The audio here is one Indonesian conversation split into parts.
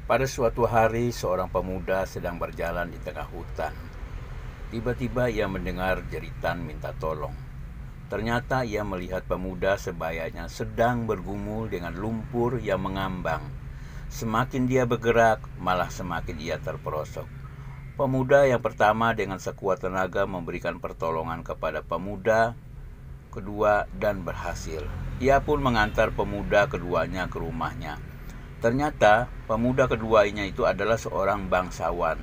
Pada suatu hari, seorang pemuda sedang berjalan di tengah hutan. Tiba-tiba ia mendengar jeritan minta tolong. Ternyata ia melihat pemuda sebayanya sedang bergumul dengan lumpur yang mengambang. Semakin dia bergerak, malah semakin ia terperosok. Pemuda yang pertama dengan sekuat tenaga memberikan pertolongan kepada pemuda kedua dan berhasil. Ia pun mengantar pemuda keduanya ke rumahnya. Ternyata pemuda keduanya itu adalah seorang bangsawan.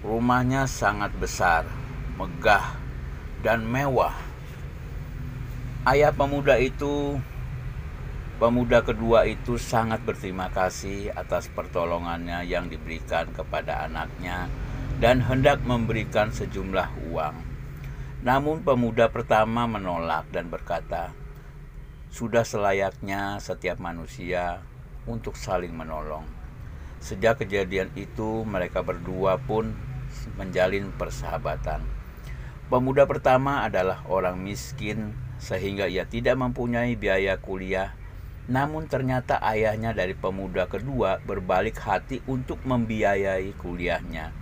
Rumahnya sangat besar, megah, dan mewah. Ayah pemuda kedua itu sangat berterima kasih atas pertolongannya yang diberikan kepada anaknya dan hendak memberikan sejumlah uang. Namun pemuda pertama menolak dan berkata, sudah selayaknya setiap manusia untuk saling menolong. Sejak kejadian itu, mereka berdua pun menjalin persahabatan. Pemuda pertama adalah orang miskin, sehingga ia tidak mempunyai biaya kuliah. Namun ternyata ayahnya dari pemuda kedua berbalik hati untuk membiayai kuliahnya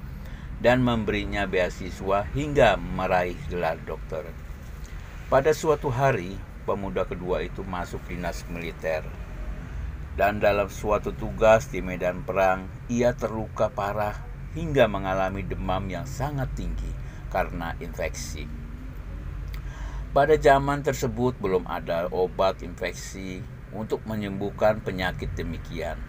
dan memberinya beasiswa hingga meraih gelar dokter. Pada suatu hari, pemuda kedua itu masuk dinas militer. Dan dalam suatu tugas di medan perang, ia terluka parah hingga mengalami demam yang sangat tinggi karena infeksi. Pada zaman tersebut belum ada obat infeksi untuk menyembuhkan penyakit demikian.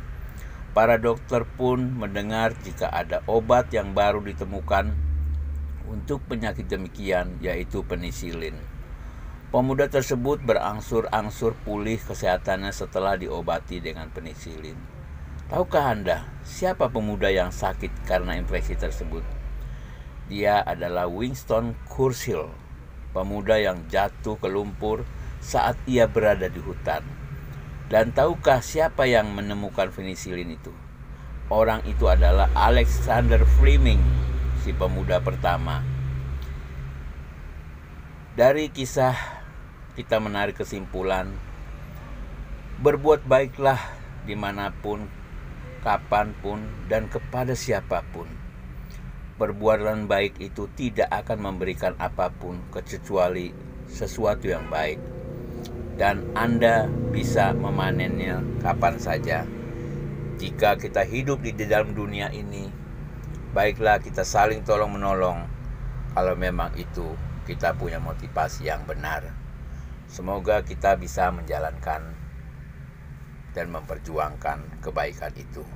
Para dokter pun mendengar jika ada obat yang baru ditemukan untuk penyakit demikian, yaitu penisilin. Pemuda tersebut berangsur-angsur pulih kesehatannya setelah diobati dengan penisilin. Tahukah Anda siapa pemuda yang sakit karena infeksi tersebut? Dia adalah Winston Churchill, pemuda yang jatuh ke lumpur saat ia berada di hutan. Dan tahukah siapa yang menemukan penisilin itu? Orang itu adalah Alexander Fleming, si pemuda pertama. Dari kisah kita menarik kesimpulan, berbuat baiklah dimanapun, kapanpun, dan kepada siapapun. Perbuatan baik itu tidak akan memberikan apapun kecuali sesuatu yang baik, dan Anda bisa memanennya kapan saja. Jika kita hidup di dalam dunia ini, baiklah kita saling tolong-menolong kalau memang itu kita punya motivasi yang benar. Semoga kita bisa menjalankan dan memperjuangkan kebaikan itu.